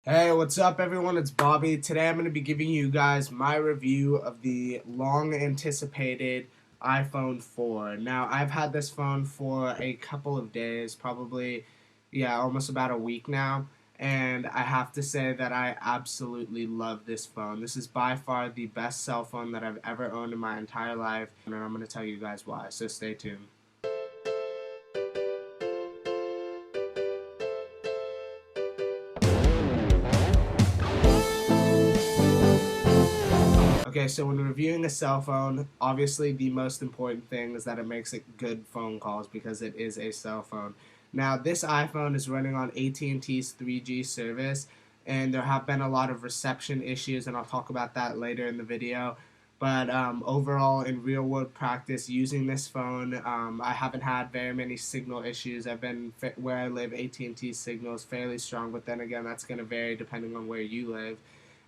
Hey, what's up everyone? It's Bobby. Today I'm going to be giving you guys my review of the long anticipated iPhone 4. Now, I've had this phone for a couple of days, probably, yeah, almost about a week now, and I have to say that I absolutely love this phone. This is by far the best cell phone that I've ever owned in my entire life, and I'm going to tell you guys why, so stay tuned. Okay, so when reviewing a cell phone, obviously the most important thing is that it makes it good phone calls because it is a cell phone. Now, this iPhone is running on AT&T's 3G service, and there have been a lot of reception issues, and I'll talk about that later in the video. But overall, in real world practice, using this phone, I haven't had very many signal issues. Where I live, AT&T signal is fairly strong, but then again, that's going to vary depending on where you live.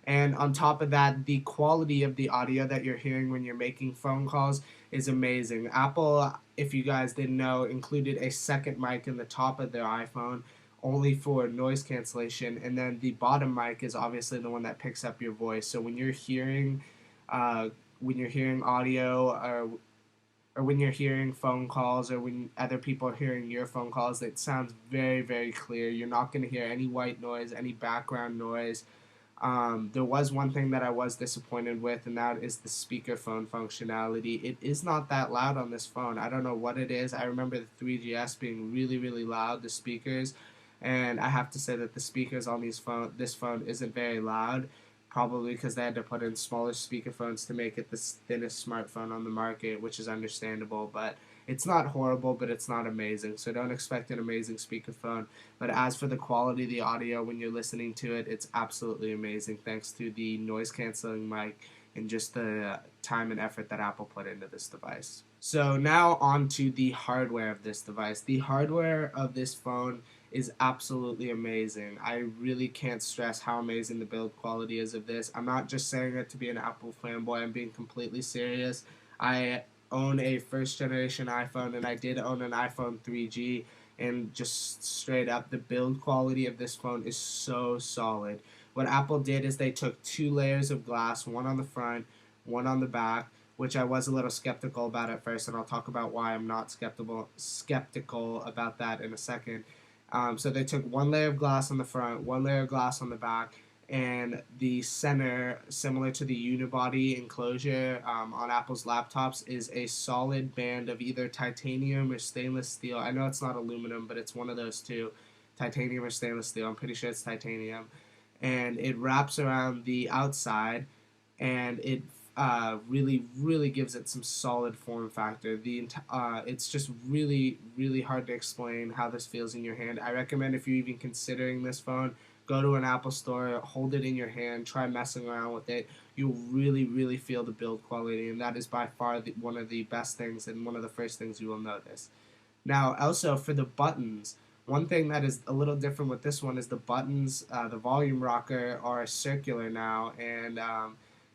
And on top of that, the quality of the audio that you're hearing when you're making phone calls is amazing. Apple, if you guys didn't know, included a second mic in the top of their iPhone only for noise cancellation, and then the bottom mic is obviously the one that picks up your voice. So uh, when you're hearing audio or when you're hearing phone calls or when other people are hearing your phone calls, it sounds very, very clear. You're not going to hear any white noise, any background noise. There was one thing that I was disappointed with, and that is the speakerphone functionality. It is not that loud on this phone. I don't know what it is. I remember the 3GS being really, really loud, the speakers, and I have to say that the speakers on this phone isn't very loud, probably because they had to put in smaller speakerphones to make it the thinnest smartphone on the market, which is understandable, but it's not horrible, but it's not amazing. So don't expect an amazing speakerphone. But as for the quality of the audio when you're listening to it, it's absolutely amazing thanks to the noise canceling mic and just the time and effort that Apple put into this device. So now on to the hardware of this device. The hardware of this phone is absolutely amazing. I really can't stress how amazing the build quality is of this. I'm not just saying it to be an Apple fanboy, I'm being completely serious. I own a first generation iPhone, and I did own an iPhone 3G, and just straight up, the build quality of this phone is so solid. What Apple did is they took two layers of glass, one on the front, one on the back, which I was a little skeptical about at first, and I'll talk about why I'm not skeptical about that in a second. So they took one layer of glass on the front, one layer of glass on the back, and the center, similar to the unibody enclosure on Apple's laptops, is a solid band of either titanium or stainless steel. I know it's not aluminum, but it's one of those two, titanium or stainless steel. I'm pretty sure it's titanium. And it wraps around the outside, and it really, really gives it some solid form factor. It's just really, really hard to explain how this feels in your hand. I recommend, if you're even considering this phone, go to an Apple store, hold it in your hand, try messing around with it. You'll really, really feel the build quality, and that is by far one of the best things and one of the first things you will notice. Now, also for the buttons, one thing that is a little different with this one is the buttons. The volume rocker are circular now, and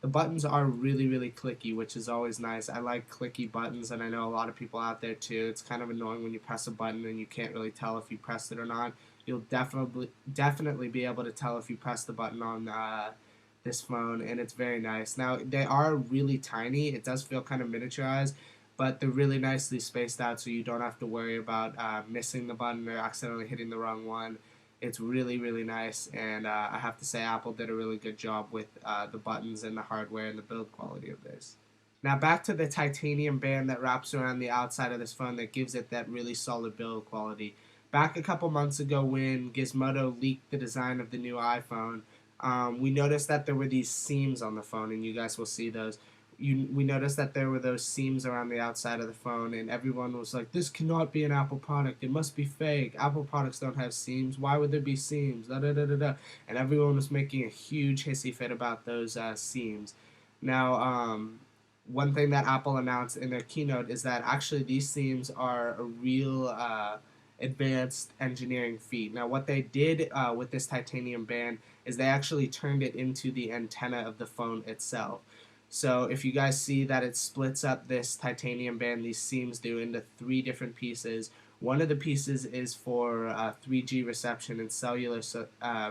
the buttons are really, really clicky, which is always nice. I like clicky buttons, and I know a lot of people out there too. It's kind of annoying when you press a button and you can't really tell if you pressed it or not. You'll definitely be able to tell if you press the button on this phone, and it's very nice. Now, they are really tiny. It does feel kind of miniaturized, but they're really nicely spaced out, so you don't have to worry about missing the button or accidentally hitting the wrong one. It's really, really nice, and I have to say Apple did a really good job with the buttons and the hardware and the build quality of this. Now back to the titanium band that wraps around the outside of this phone that gives it that really solid build quality. Back a couple months ago when Gizmodo leaked the design of the new iPhone, we noticed that there were these seams on the phone, and you guys will see those. We noticed that there were those seams around the outside of the phone, and everyone was like, this cannot be an Apple product. It must be fake. Apple products don't have seams. Why would there be seams? Da, da, da, da, da. And everyone was making a huge hissy fit about those seams. Now, one thing that Apple announced in their keynote is that actually these seams are a real advanced engineering feat. Now, what they did with this titanium band is they actually turned it into the antenna of the phone itself. So if you guys see that it splits up this titanium band, these seams do, into three different pieces. One of the pieces is for 3G reception and cellular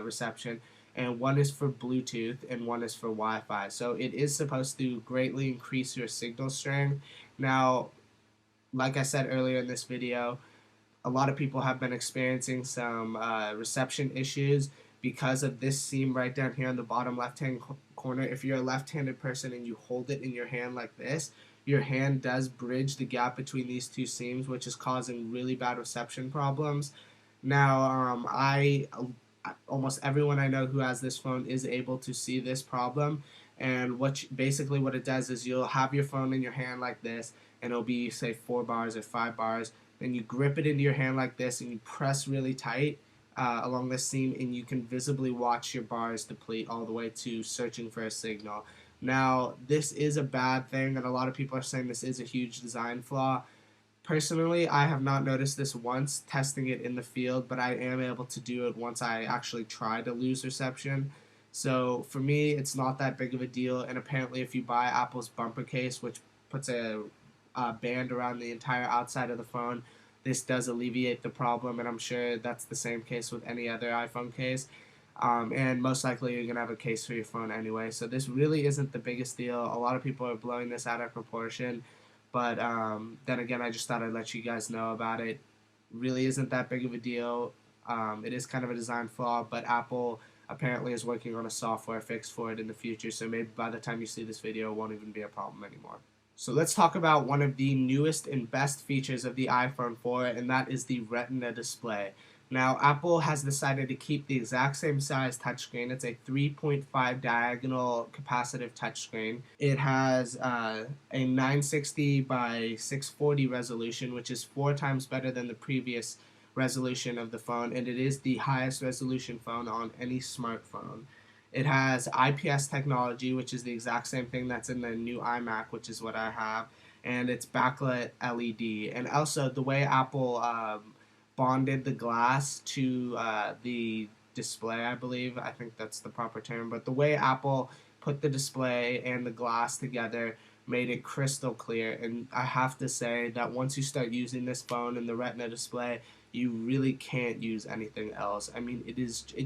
reception, and one is for Bluetooth and one is for Wi-Fi. So it is supposed to greatly increase your signal strength. Now, like I said earlier in this video, a lot of people have been experiencing some reception issues because of this seam right down here in the bottom left hand corner. If you're a left-handed person and you hold it in your hand like this, your hand does bridge the gap between these two seams, which is causing really bad reception problems. Now, almost everyone I know who has this phone is able to see this problem, and basically what it does is you'll have your phone in your hand like this, and it'll be say 4 bars or 5 bars. Then you grip it into your hand like this, and you press really tight along the seam, and you can visibly watch your bars deplete all the way to searching for a signal. Now, this is a bad thing, and a lot of people are saying this is a huge design flaw. Personally, I have not noticed this once testing it in the field, but I am able to do it once I actually try to lose reception. So for me, it's not that big of a deal. And apparently, if you buy Apple's bumper case, which puts a band around the entire outside of the phone, this does alleviate the problem. And I'm sure that's the same case with any other iPhone case. And most likely you're going to have a case for your phone anyway. So this really isn't the biggest deal. A lot of people are blowing this out of proportion. But then again, I just thought I'd let you guys know about it. Really isn't that big of a deal. It is kind of a design flaw, but Apple apparently is working on a software fix for it in the future. So maybe by the time you see this video, it won't even be a problem anymore. So let's talk about one of the newest and best features of the iPhone 4, and that is the Retina display. Now, Apple has decided to keep the exact same size touchscreen. It's a 3.5 diagonal capacitive touchscreen. It has a 960 by 640 resolution, which is 4 times better than the previous resolution of the phone, and it is the highest resolution phone on any smartphone. It has IPS technology, which is the exact same thing that's in the new iMac, which is what I have, and it's backlit LED. And also, the way Apple bonded the glass to the display, I believe. I think that's the proper term. But the way Apple put the display and the glass together made it crystal clear. And I have to say that once you start using this phone and the Retina display, you really can't use anything else. I mean, it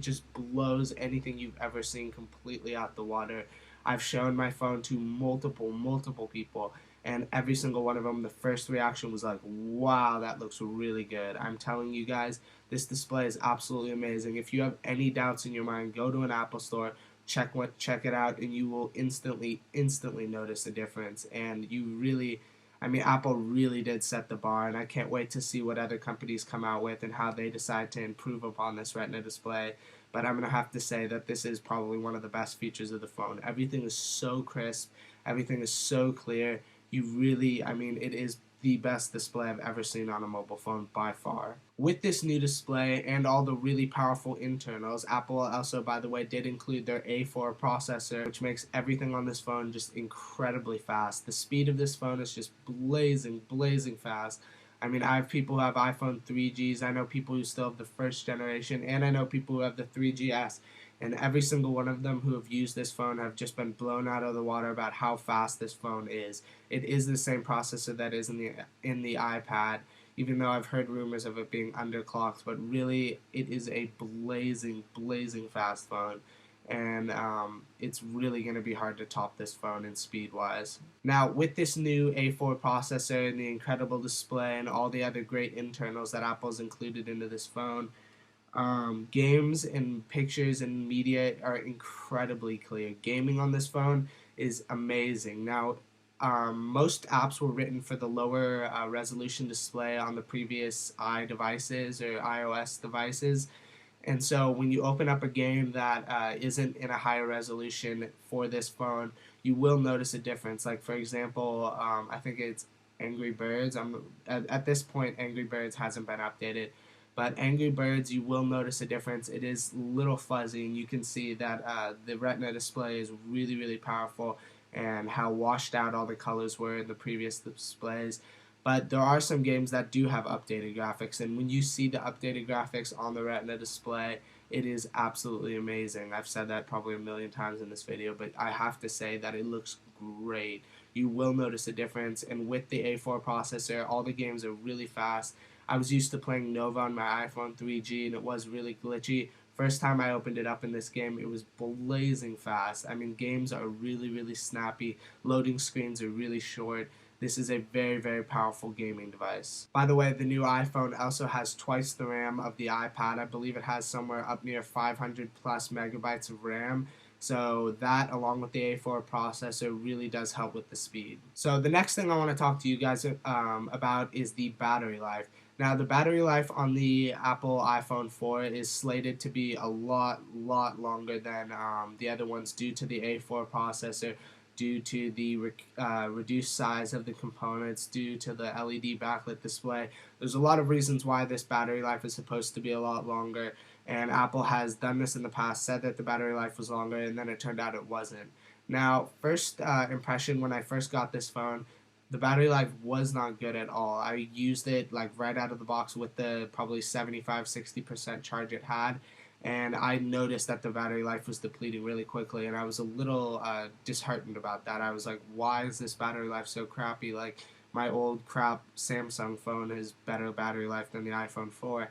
just blows anything you've ever seen completely out the water. I've shown my phone to multiple people, and every single one of them, the first reaction was like, wow, that looks really good. I'm telling you guys, this display is absolutely amazing. If you have any doubts in your mind, go to an Apple store, check it out, and you will instantly notice a difference. And you really, I mean, Apple really did set the bar, and I can't wait to see what other companies come out with and how they decide to improve upon this Retina display. But I'm going to have to say that this is probably one of the best features of the phone. Everything is so crisp. Everything is so clear. You really, I mean, it is the best display I've ever seen on a mobile phone by far. With this new display and all the really powerful internals, Apple also, by the way, did include their A4 processor, which makes everything on this phone just incredibly fast. The speed of this phone is just blazing fast. I mean, I have people who have iPhone 3Gs, I know people who still have the first generation, and I know people who have the 3GS. And every single one of them who have used this phone have just been blown out of the water about how fast this phone is. It is the same processor that is in the iPad, even though I've heard rumors of it being underclocked. But really, it is a blazing fast phone. And it's really going to be hard to top this phone in speed-wise. Now, with this new A4 processor and the incredible display and all the other great internals that Apple's included into this phone, games and pictures and media are incredibly clear. Gaming on this phone is amazing. Now, most apps were written for the lower resolution display on the previous devices or iOS devices. And so when you open up a game that isn't in a higher resolution for this phone, you will notice a difference. Like, for example, I think it's Angry Birds. At this point, Angry Birds hasn't been updated. But Angry Birds, you will notice a difference. It is a little fuzzy, and you can see that the Retina display is really powerful, and how washed out all the colors were in the previous displays. But there are some games that do have updated graphics, and when you see the updated graphics on the Retina display, it is absolutely amazing. I've said that probably a million times in this video, but I have to say that it looks great. You will notice a difference, and with the A4 processor, all the games are really fast. I was used to playing Nova on my iPhone 3G, and it was really glitchy. First time I opened it up in this game, it was blazing fast. I mean, games are really, really snappy. Loading screens are really short. This is a very, very powerful gaming device. By the way, the new iPhone also has twice the RAM of the iPad. I believe it has somewhere up near 500 plus megabytes of RAM. So that, along with the A4 processor, really does help with the speed. So the next thing I want to talk to you guys about is the battery life. Now, the battery life on the Apple iPhone 4 is slated to be a lot longer than the other ones due to the A4 processor, due to the reduced size of the components, due to the LED backlit display. There's a lot of reasons why this battery life is supposed to be a lot longer, and Apple has done this in the past, said that the battery life was longer, and then it turned out it wasn't. Now, first impression when I first got this phone, the battery life was not good at all. I used it like right out of the box with the probably 75-60% charge it had, and I noticed that the battery life was depleting really quickly, and I was a little disheartened about that. I was like, why is this battery life so crappy? Like, my old crap Samsung phone has better battery life than the iPhone 4.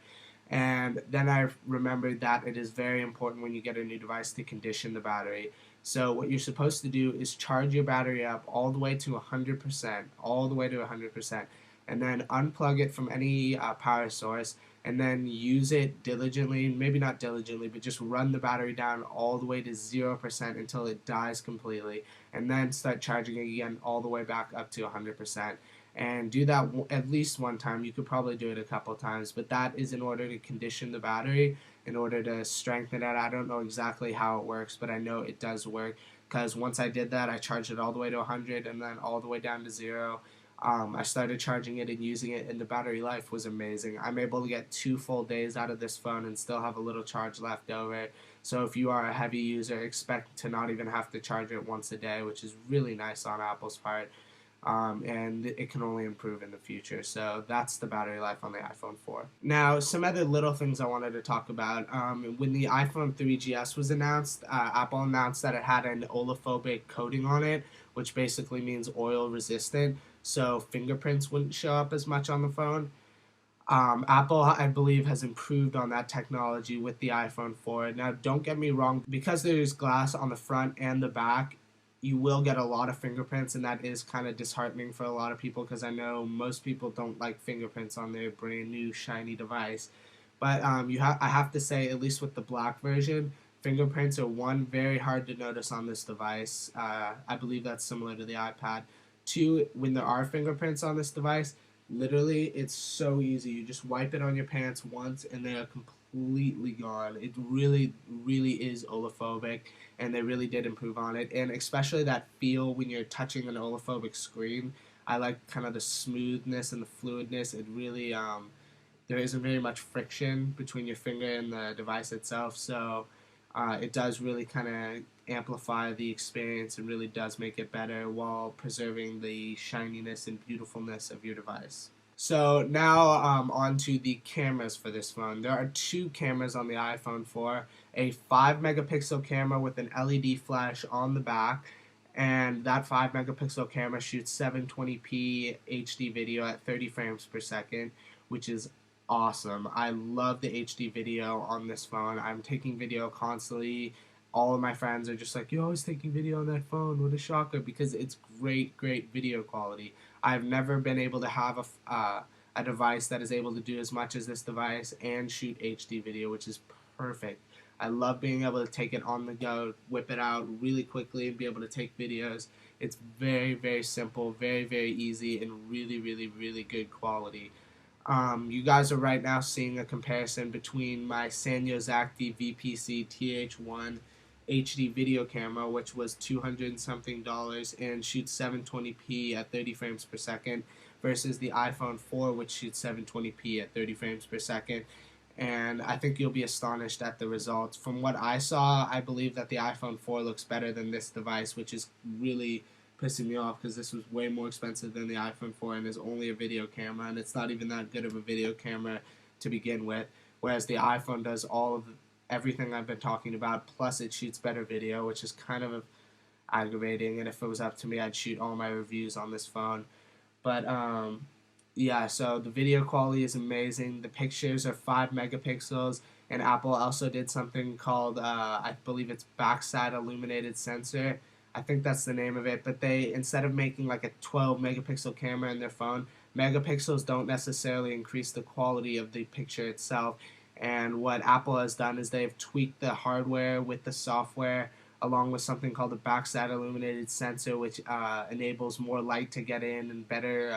And then I remembered that it is very important when you get a new device to condition the battery. So what you're supposed to do is charge your battery up all the way to 100%, all the way to 100%, and then unplug it from any power source, and then use it diligently, maybe not diligently, but just run the battery down all the way to 0% until it dies completely, and then start charging it again all the way back up to 100%. And do that at least one time. You could probably do it a couple times, but that is in order to condition the battery, in order to strengthen it. I don't know exactly how it works, but I know it does work, because once I did that, I charged it all the way to 100 and then all the way down to 0. I started charging it and using it, and the battery life was amazing. I'm able to get 2 full days out of this phone and still have a little charge left over. So if you are a heavy user, expect to not even have to charge it once a day, which is really nice on Apple's part. And it can only improve in the future. So that's the battery life on the iPhone 4. Now, some other little things I wanted to talk about. When the iPhone 3GS was announced, Apple announced that it had an oleophobic coating on it, which basically means oil resistant, so fingerprints wouldn't show up as much on the phone. Apple, I believe, has improved on that technology with the iPhone 4. Now, don't get me wrong, because there's glass on the front and the back, you will get a lot of fingerprints, and that is kind of disheartening for a lot of people, because I know most people don't like fingerprints on their brand new shiny device. But I have to say, at least with the black version, fingerprints are one, very hard to notice on this device. I believe that's similar to the iPad. Two, when there are fingerprints on this device, literally, it's so easy. You just wipe it on your pants once, and they are completely gone. It really, really is oleophobic, and they really did improve on it. And especially that feel when you're touching an oleophobic screen. I like kind of the smoothness and the fluidness. It really, there isn't very much friction between your finger and the device itself, so it does really kind of amplify the experience and really does make it better while preserving the shininess and beautifulness of your device. So now on to the cameras for this phone. There are 2 cameras on the iPhone 4, a 5 megapixel camera with an LED flash on the back, and that 5 megapixel camera shoots 720p HD video at 30 frames per second, which is awesome. I love the HD video on this phone. I'm taking video constantly. All of my friends are just like, you're always taking video on that phone. What a shocker, because it's great, great video quality. I've never been able to have a device that is able to do as much as this device and shoot HD video, which is perfect. I love being able to take it on the go, whip it out really quickly, and be able to take videos. It's very, very simple, very, very easy, and really, really, really good quality. You guys are right now seeing a comparison between my Sanyo Zakti VPC TH1 HD video camera, which was $200 and something and shoots 720p at 30 frames per second, versus the iPhone 4, which shoots 720p at 30 frames per second. And I think you'll be astonished at the results. From what I saw, I believe that the iPhone 4 looks better than this device, which is really pissing me off, because this was way more expensive than the iPhone 4 and is only a video camera, and it's not even that good of a video camera to begin with, whereas the iPhone does all of everything I've been talking about, plus it shoots better video, which is kind of aggravating, and if it was up to me, I'd shoot all my reviews on this phone. But yeah, so the video quality is amazing. The pictures are 5 megapixels, And Apple also did something called, I believe it's backside illuminated sensor. I think that's the name of it. But they, instead of making like a 12 megapixel camera in their phone, megapixels don't necessarily increase the quality of the picture itself. And what Apple has done is they've tweaked the hardware with the software along with something called the backside illuminated sensor, which enables more light to get in and better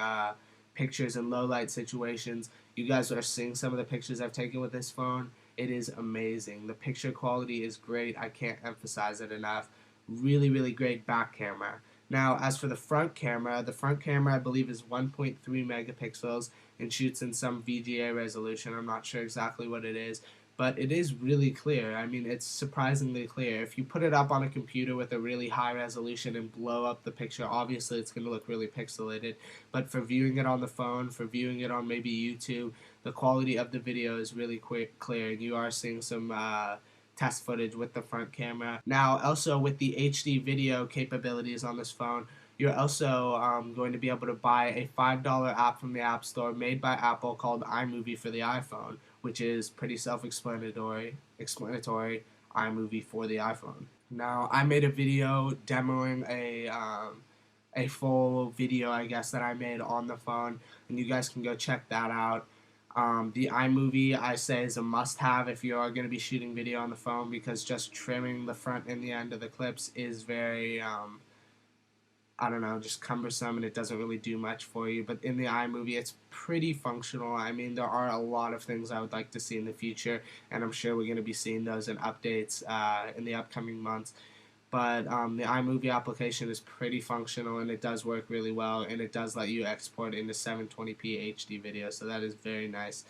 pictures in low light situations. You guys are seeing some of the pictures I've taken with this phone. It is amazing. The picture quality is great. I can't emphasize it enough. Really, really great back camera. Now, as for the front camera I believe is 1.3 megapixels and shoots in some VGA resolution. I'm not sure exactly what it is, but it is really clear. I mean, it's surprisingly clear. If you put it up on a computer with a really high resolution and blow up the picture, obviously it's going to look really pixelated. But for viewing it on the phone, for viewing it on maybe YouTube, the quality of the video is really clear, and you are seeing some test footage with the front camera. Now, also with the HD video capabilities on this phone, you're also going to be able to buy a $5 app from the App Store made by Apple called iMovie for the iPhone, which is pretty self-explanatory. iMovie for the iPhone. Now, I made a video demoing a full video, I guess, that I made on the phone, and you guys can go check that out. The iMovie, I say, is a must-have if you are going to be shooting video on the phone, because just trimming the front and the end of the clips is very, I don't know, just cumbersome, and it doesn't really do much for you. But in the iMovie, it's pretty functional. I mean, there are a lot of things I would like to see in the future, and I'm sure we're going to be seeing those in updates in the upcoming months. But the iMovie application is pretty functional, and it does work really well, and it does let you export into 720p HD video, so that is very nice,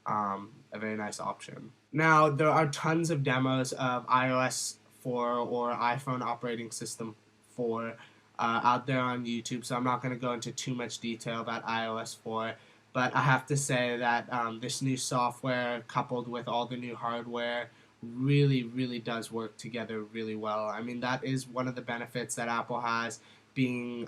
a very nice option. Now, there are tons of demos of iOS 4 or iPhone operating system 4 out there on YouTube, so I'm not going to go into too much detail about iOS 4, but I have to say that this new software coupled with all the new hardware really, really does work together really well. I mean, that is one of the benefits that Apple has, being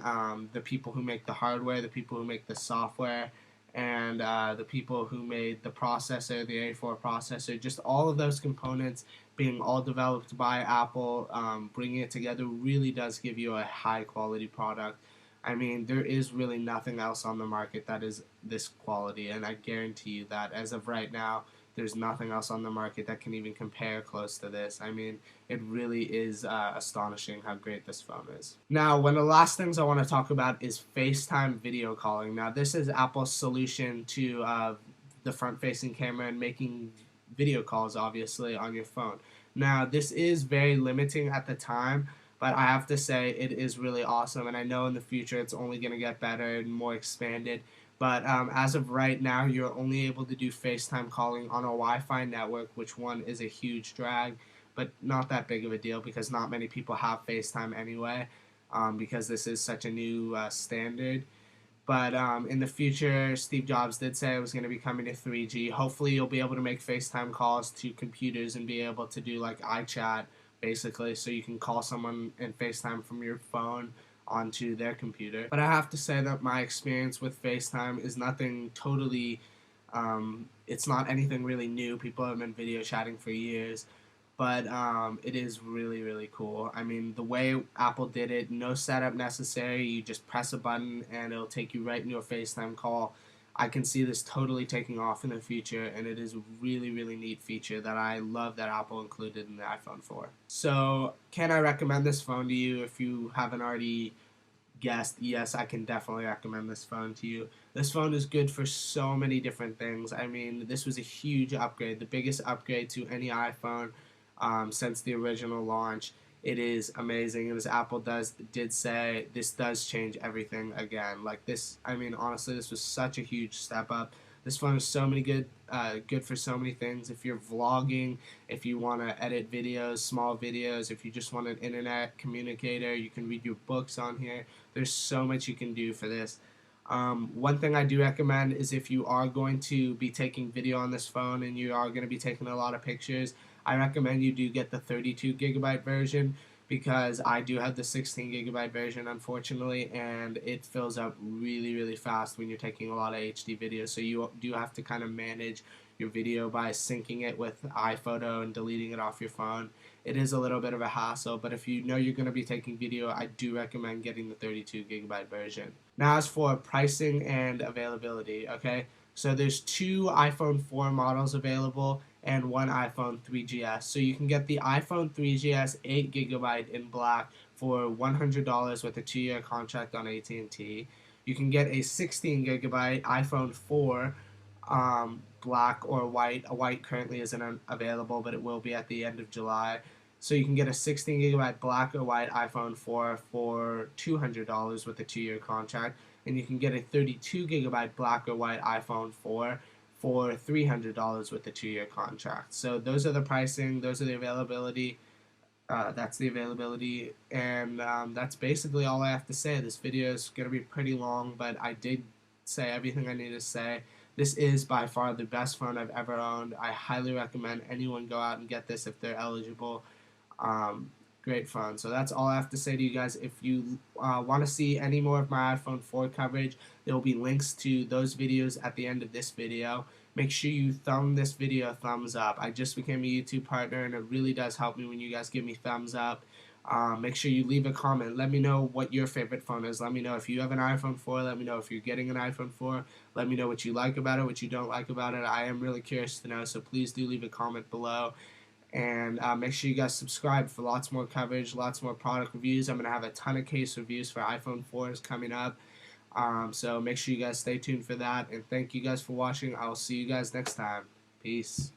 the people who make the hardware, the people who make the software, and the people who made the processor, the A4 processor, just all of those components being all developed by Apple, bringing it together really does give you a high quality product. I mean, there is really nothing else on the market that is this quality, and I guarantee you that as of right now, there's nothing else on the market that can even compare close to this. I mean, it really is astonishing how great this phone is. Now, one of the last things I want to talk about is FaceTime video calling. Now, this is Apple's solution to the front-facing camera and making video calls, obviously, on your phone. Now, this is very limiting at the time, but I have to say it is really awesome, and I know in the future it's only going to get better and more expanded. But as of right now, you're only able to do FaceTime calling on a Wi-Fi network, which one is a huge drag, but not that big of a deal because not many people have FaceTime anyway, because this is such a new standard. But in the future, Steve Jobs did say it was going to be coming to 3G. Hopefully, you'll be able to make FaceTime calls to computers and be able to do like iChat, basically, so you can call someone and FaceTime from your phone onto their computer. But I have to say that my experience with FaceTime is nothing totally, it's not anything really new. People have been video chatting for years, but it is really, really cool. I mean, the way Apple did it, no setup necessary. You just press a button and it'll take you right into a FaceTime call. I can see this totally taking off in the future, and it is a really, really neat feature that I love that Apple included in the iPhone 4. So, can I recommend this phone to you if you haven't already guessed? Yes, I can definitely recommend this phone to you. This phone is good for so many different things. I mean, this was a huge upgrade, the biggest upgrade to any iPhone since the original launch. It is amazing, and as Apple did say, this does change everything again. Like this, I mean, honestly, this was such a huge step up. This phone is so many good for so many things. If you're vlogging, if you want to edit videos, small videos, if you just want an internet communicator, you can read your books on here. There's so much you can do for this. One thing I do recommend is if you are going to be taking video on this phone and you are going to be taking a lot of pictures, I recommend you do get the 32 gigabyte version, because I do have the 16 gigabyte version, unfortunately, and it fills up really, really fast when you're taking a lot of HD videos. So you do have to kind of manage your video by syncing it with iPhoto and deleting it off your phone. It is a little bit of a hassle, but if you know you're going to be taking video, I do recommend getting the 32 gigabyte version. Now, as for pricing and availability, okay, so there's two iPhone 4 models available and one iPhone 3GS. So you can get the iPhone 3GS 8 gigabyte in black for $100 with a 2-year contract on AT&T. You can get a 16 gigabyte iPhone 4 black or white. A white currently isn't available, but it will be at the end of July. So you can get a 16 gigabyte black or white iPhone 4 for $200 with a 2-year contract, and you can get a 32 gigabyte black or white iPhone 4 for $300 with a 2-year contract. So those are the pricing, those are the availability. That's the availability, and that's basically all I have to say. This video is going to be pretty long, but I did say everything I need to say. This is by far the best phone I've ever owned. I highly recommend anyone go out and get this if they're eligible. Um, Great phone. So that's all I have to say to you guys. If you want to see any more of my iPhone 4 coverage, there will be links to those videos at the end of this video. Make sure you thumb this video a thumbs up. I just became a YouTube partner, and it really does help me when you guys give me thumbs up. Make sure you leave a comment. Let me know what your favorite phone is. Let me know if you have an iPhone 4. Let me know if you're getting an iPhone 4. Let me know what you like about it, what you don't like about it. I am really curious to know, so please do leave a comment below. And make sure you guys subscribe for lots more coverage, lots more product reviews. I'm going to have a ton of case reviews for iPhone 4s coming up. So make sure you guys stay tuned for that. And thank you guys for watching. I'll see you guys next time. Peace.